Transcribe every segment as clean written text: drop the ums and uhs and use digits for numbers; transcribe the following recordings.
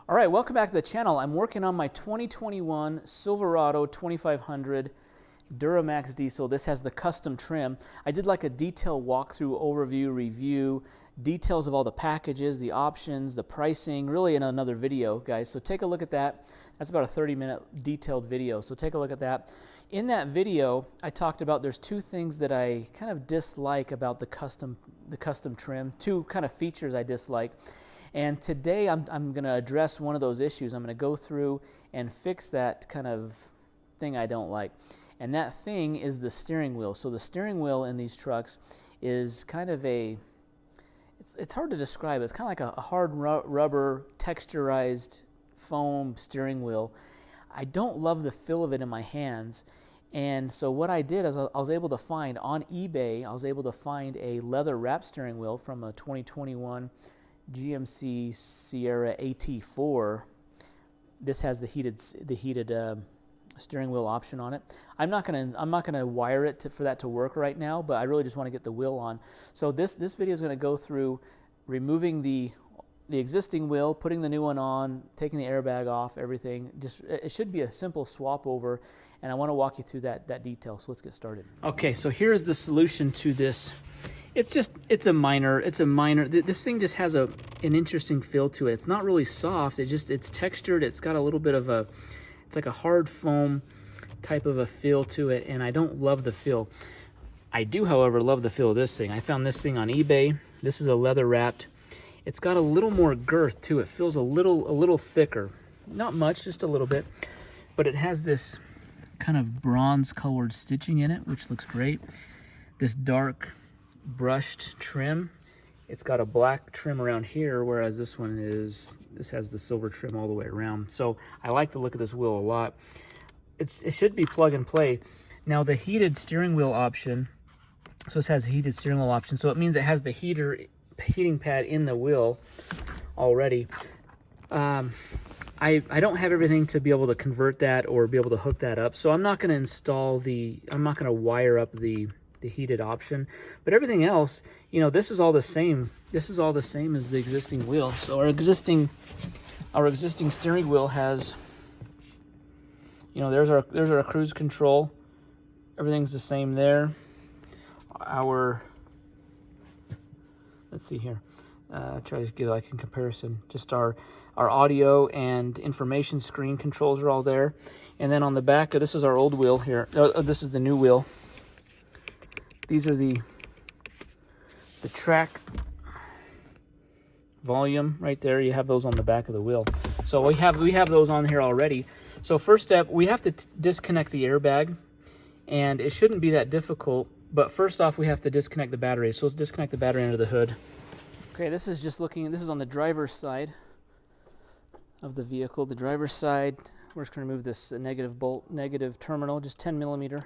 All right, welcome back to the channel. I'm working on my 2021 Silverado 2500 Duramax diesel. This has the custom trim. I did like a detailed walkthrough, overview, review, details of all the packages, the options, the pricing, really in another video, guys. So take a look at that. That's about a 30-minute detailed video, so take a look at that. In that video, I talked about there's two things that I kind of dislike about the custom trim, two kind of features I dislike. And today I'm going to address one of those issues. I'm going to go through and fix that kind of thing I don't like. And that thing is the steering wheel. So the steering wheel in these trucks is kind of it's hard to describe. It's kind of like a hard rubber texturized foam steering wheel. I don't love the feel of it in my hands. And so what I did is I was able to find on eBay, I was able to find a leather wrap steering wheel from a 2021 GMC Sierra AT4. This has the heated steering wheel option on it. I'm not gonna wire it for that to work right now, but I really just want to get the wheel on. So this video is going to go through removing the existing wheel, putting the new one on, taking the airbag off, everything. Just it should be a simple swap over, and I want to walk you through that detail. So let's get started. Okay, so here's the solution to this. It's a minor. This thing just has an interesting feel to it. It's not really soft. It's textured. It's got a little bit of it's like a hard foam type of a feel to it, and I don't love the feel. I do, however, love the feel of this thing. I found this thing on eBay. This is a leather wrapped. It's got a little more girth to it. It feels a little thicker. Not much, just a little bit. But it has this kind of bronze colored stitching in it, which looks great. This dark brushed trim. It's got a black trim around here, whereas this has the silver trim all the way around. So I like the look of this wheel a lot. It should be plug and play. Now the heated steering wheel option, so this has a heated steering wheel option, so it means it has the heating pad in the wheel already. I don't have everything to be able to convert that or be able to hook that up, so I'm not going to wire up the heated option, but everything else, you know, this is all the same. This is all the same as the existing wheel. So our existing steering wheel has, you know, there's our cruise control. Everything's the same there. Let's see here. Try to get like in comparison. Just our audio and information screen controls are all there. And then on the back, this is our old wheel here. This is the new wheel. These are the track volume right there. You have those on the back of the wheel. So we have those on here already. So first step, we have to disconnect the airbag, and it shouldn't be that difficult. But first off, we have to disconnect the battery. So let's disconnect the battery under the hood. Okay, this is on the driver's side of the vehicle. The driver's side, we're just going to remove this negative terminal, just 10 millimeter.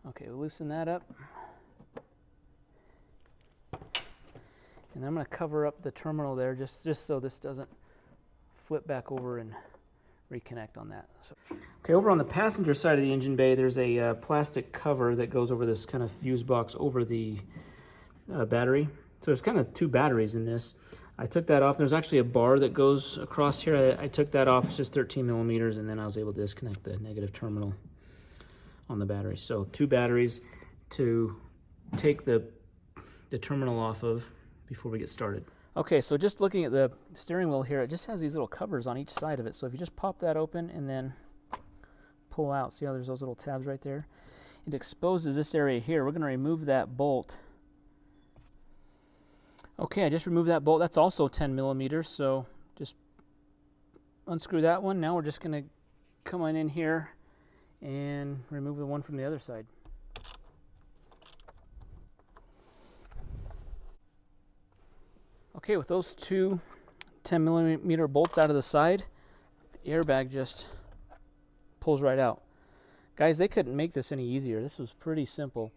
Okay, we'll loosen that up. And I'm going to cover up the terminal there just so this doesn't flip back over and reconnect on that. So, okay, over on the passenger side of the engine bay, there's a plastic cover that goes over this kind of fuse box over the battery. So there's kind of two batteries in this. I took that off. There's actually a bar that goes across here. I took that off. It's just 13 millimeters, and then I was able to disconnect the negative terminal on the battery. So two batteries to take the terminal off of before we get started. Okay, so just looking at the steering wheel here, it just has these little covers on each side of it. So if you just pop that open and then pull out, see how there's those little tabs right there? It exposes this area here. We're going to remove that bolt. Okay, I just removed that bolt. That's also 10 millimeters, so just unscrew that one. Now we're just going to come on in here and remove the one from the other side. Okay, with those two 10 millimeter bolts out of the side, the airbag just pulls right out. Guys, they couldn't make this any easier. This was pretty simple.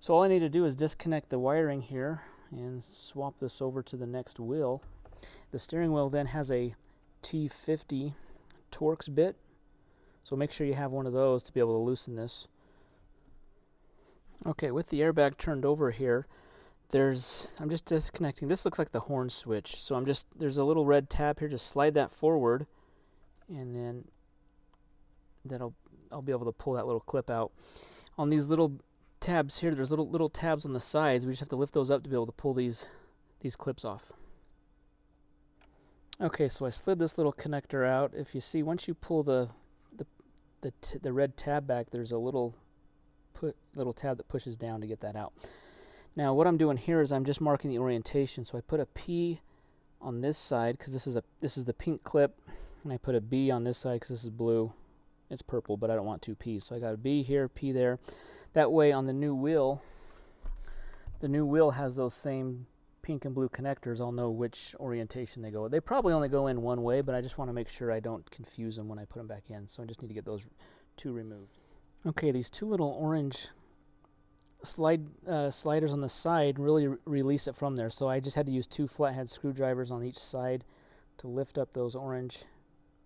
So all I need to do is disconnect the wiring here and swap this over to the next wheel. The steering wheel then has a T50 Torx bit. So make sure you have one of those to be able to loosen this. Okay, with the airbag turned over here, I'm just disconnecting. This looks like the horn switch. So there's a little red tab here. Just slide that forward, and then I'll be able to pull that little clip out. On these little tabs here, there's little tabs on the sides. We just have to lift those up to be able to pull these clips off. Okay, so I slid this little connector out. If you see, once you pull the red tab back, there's a little tab that pushes down to get that out. Now what I'm doing here is I'm just marking the orientation. So I put a P on this side because this is the pink clip, and I put a B on this side because this is blue. It's purple, but I don't want two P's. So I got a B here, P there. That way on the new wheel has those same pink and blue connectors. I'll know which orientation they go. They probably only go in one way, but I just want to make sure I don't confuse them when I put them back in. So I just need to get those two removed. Okay, these two little orange sliders on the side really release it from there. So I just had to use two flathead screwdrivers on each side to lift up those orange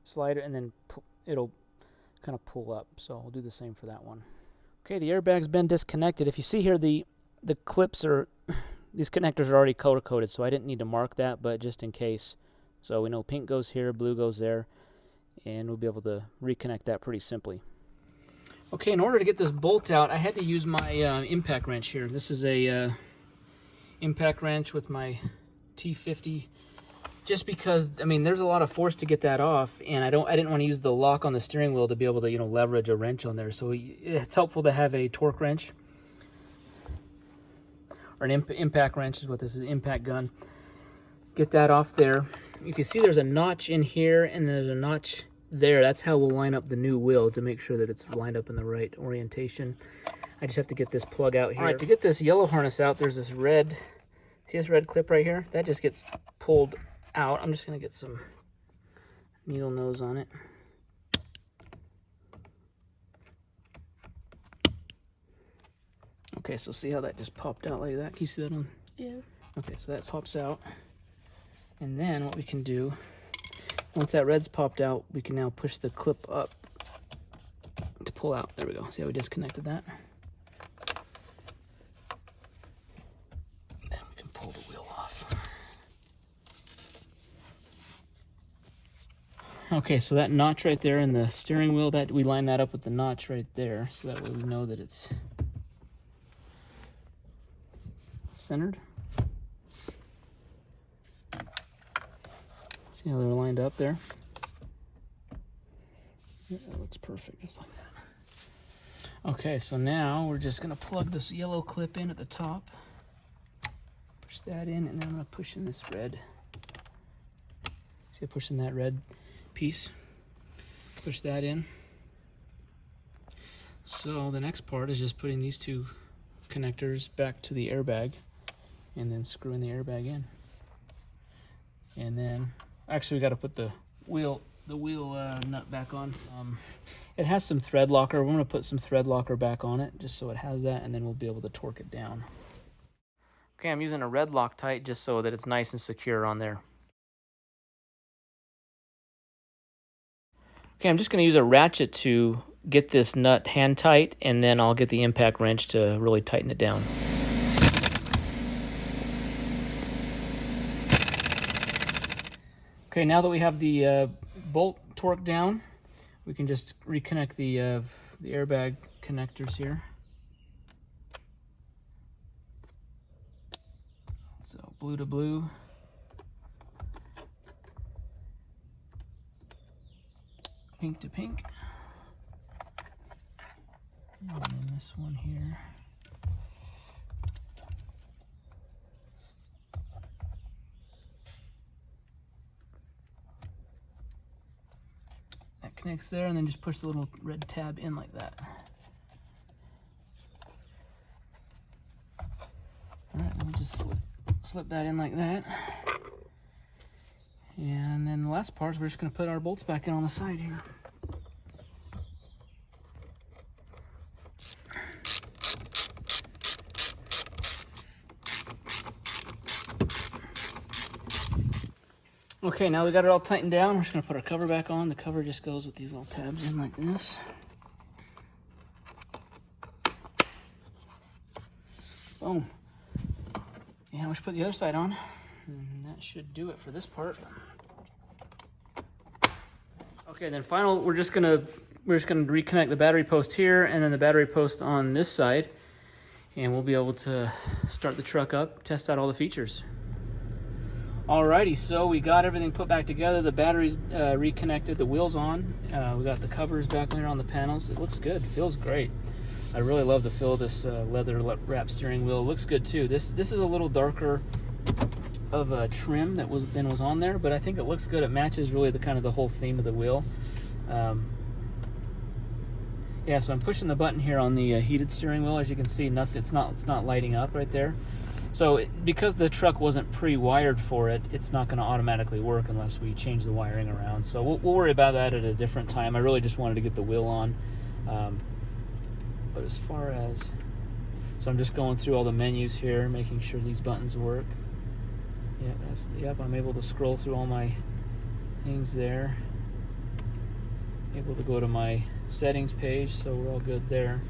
slider, and then it'll kind of pull up. So I'll do the same for that one. Okay, the airbag's been disconnected. If you see here, the clips are, these connectors are already color coded, so I didn't need to mark that, but just in case. So we know pink goes here, blue goes there, and we'll be able to reconnect that pretty simply. Okay, in order to get this bolt out, I had to use my impact wrench here. This is a impact wrench with my T50, just because, I mean, there's a lot of force to get that off, and I didn't want to use the lock on the steering wheel to be able to, leverage a wrench on there. So it's helpful to have a torque wrench, or an impact wrench is what this is, impact gun. Get that off there. If you see, there's a notch in here, and there's a notch there. That's how we'll line up the new wheel to make sure that it's lined up in the right orientation. I just have to get this plug out here. All right, to get this yellow harness out, there's this red, see this red clip right here? That just gets pulled out. I'm just going to get some needle nose on it. Okay, so see how that just popped out like that? Can you see that on? Yeah. Okay, so that pops out. And then what we can do, once that red's popped out, we can now push the clip up to pull out. There we go. See how we disconnected that? Then we can pull the wheel off. Okay, so that notch right there in the steering wheel, that we line that up with the notch right there, so that way we know that it's centered. See how they're lined up there? Yeah, that looks perfect, just like that. Okay, so now we're just going to plug this yellow clip in at the top. Push that in, and then I'm going to push in this red. See, I push in that red piece. Push that in. So the next part is just putting these two connectors back to the airbag, and then screwing the airbag in. And then actually, we got to put the wheel nut back on. It has some thread locker. We're going to put some thread locker back on it just so it has that, and then we'll be able to torque it down. Okay, I'm using a red Loctite just so that it's nice and secure on there. Okay, I'm just going to use a ratchet to get this nut hand tight, and then I'll get the impact wrench to really tighten it down. Okay, now that we have the bolt torqued down, we can just reconnect the airbag connectors here. So blue to blue. Pink to pink. And then this one here. That connects there, and then just push the little red tab in like that. Alright, we'll just slip that in like that. And then the last part is we're just going to put our bolts back in on the side here. Okay, now we got it all tightened down. We're just going to put our cover back on. The cover just goes with these little tabs in like this. Boom. And we should put the other side on. And that should do it for this part. Okay, then we're just gonna reconnect the battery post here and then the battery post on this side, and we'll be able to start the truck up, test out all the features. Alrighty, so we got everything put back together. The battery's reconnected, the wheels on. We got the covers back on the panels. It looks good, feels great. I really love the feel of this leather wrap steering wheel. It looks good too. This is a little darker of a trim than was on there, but I think it looks good. It matches really the whole theme of the wheel. Yeah, so I'm pushing the button here on the heated steering wheel. As you can see, it's not lighting up right there. So because the truck wasn't pre-wired for it, it's not going to automatically work unless we change the wiring around. So we'll worry about that at a different time. I really just wanted to get the wheel on. But as far as, so I'm just going through all the menus here, making sure these buttons work. Yep, I'm able to scroll through all my things there. Able to go to my settings page, so we're all good there.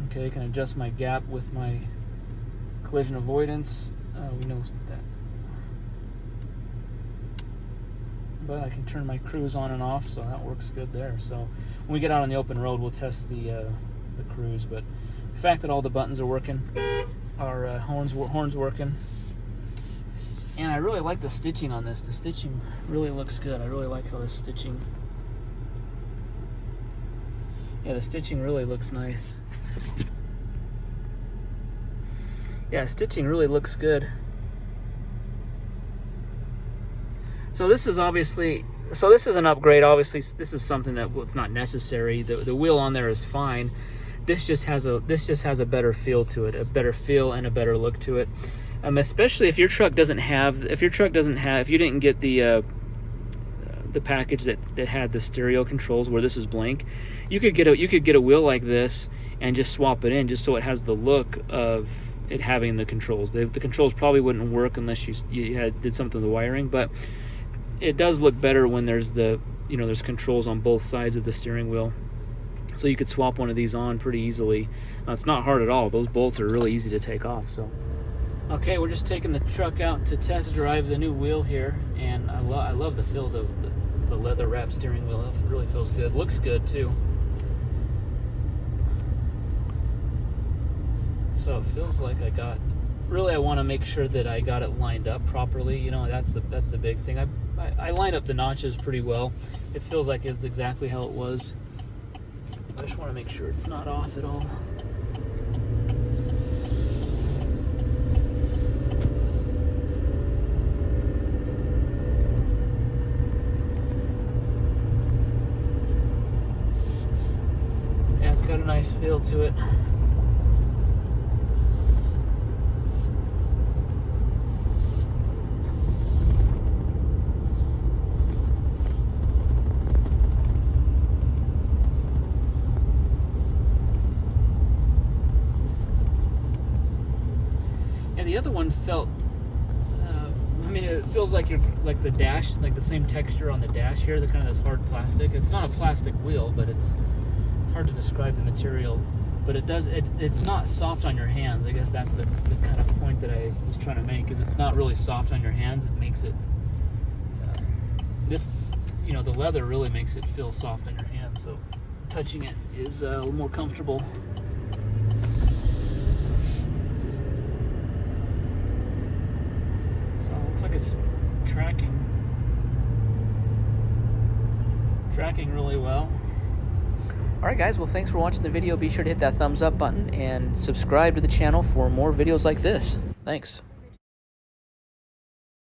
Okay, I can adjust my gap with my collision avoidance. We know that. But I can turn my cruise on and off, so that works good there. So when we get out on the open road, we'll test the cruise. But the fact that all the buttons are working, our horns working, and I really like the stitching on this. The stitching really looks good. I really like how the stitching. Yeah, the stitching really looks nice. Yeah, stitching really looks good. So this is an upgrade. Obviously, this is something that, well, it's not necessary. The wheel on there is fine. This just has a better feel to it, a better feel and a better look to it. Especially if your truck doesn't have, if you didn't get the package that had the stereo controls where this is blank, you could get a wheel like this and just swap it in, just so it has the look of it having the controls. The controls probably wouldn't work unless you did something with the wiring, but it does look better when there's there's controls on both sides of the steering wheel. So you could swap one of these on pretty easily. It's not hard at all. Those bolts are really easy to take off. So, okay, we're just taking the truck out to test drive the new wheel here, and I love the feel of the leather wrap steering wheel. It really feels good. Looks good too. So it feels like I want to make sure that I got it lined up properly. That's the big thing. I lined up the notches pretty well. It feels like it's exactly how it was. I just want to make sure it's not off at all. Yeah, it's got a nice feel to it. The other one felt, it feels like the dash, like the same texture on the dash here, the kind of this hard plastic. It's not a plastic wheel, but it's hard to describe the material. But it's not soft on your hands. I guess that's the kind of point that I was trying to make, is it's not really soft on your hands. It makes it, the leather really makes it feel soft on your hands. So touching it is a little more comfortable. Looks like it's tracking really well. Alright guys, well thanks for watching the video. Be sure to hit that thumbs up button and subscribe to the channel for more videos like this. Thanks.